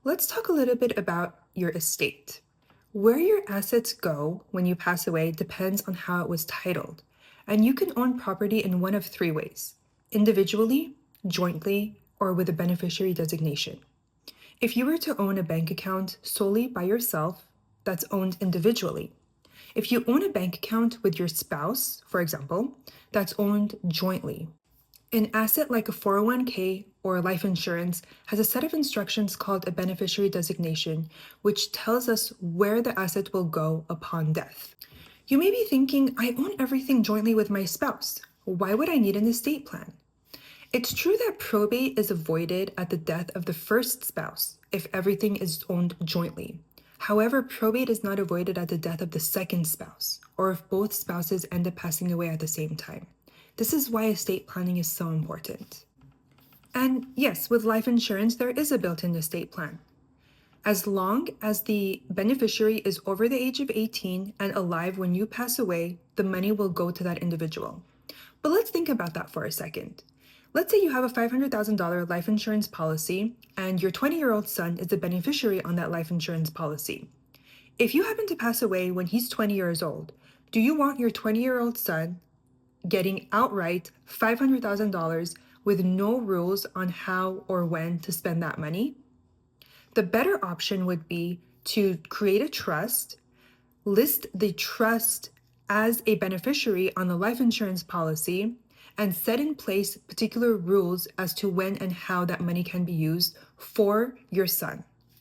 Let's talk a little bit about your estate. Where your assets go when you pass away depends on how it was titled, and you can own property in one of three ways: individually, jointly, or with a beneficiary designation. If you were to own a bank account solely by yourself, that's owned individually. If you own a bank account with your spouse, for example, that's owned jointly. An asset like a 401k or life insurance has a set of instructions called a beneficiary designation, which tells us where the asset will go upon death. You may be thinking, I own everything jointly with my spouse. Why would I need an estate plan? It's true that probate is avoided at the death of the first spouse if everything is owned jointly. However, probate is not avoided at the death of the second spouse, or if both spouses end up passing away at the same time. This is why estate planning is so important. And yes, with life insurance, there is a built-in estate plan. As long as the beneficiary is over the age of 18 and alive when you pass away, the money will go to that individual. But let's think about that for a second. Let's say you have a $500,000 life insurance policy and your 20-year-old son is the beneficiary on that life insurance policy. If you happen to pass away when he's 20 years old, do you want your 20-year-old son getting outright $500,000 with no rules on how or when to spend that money? The better option would be to create a trust, list the trust as a beneficiary on the life insurance policy, and set in place particular rules as to when and how that money can be used for your son.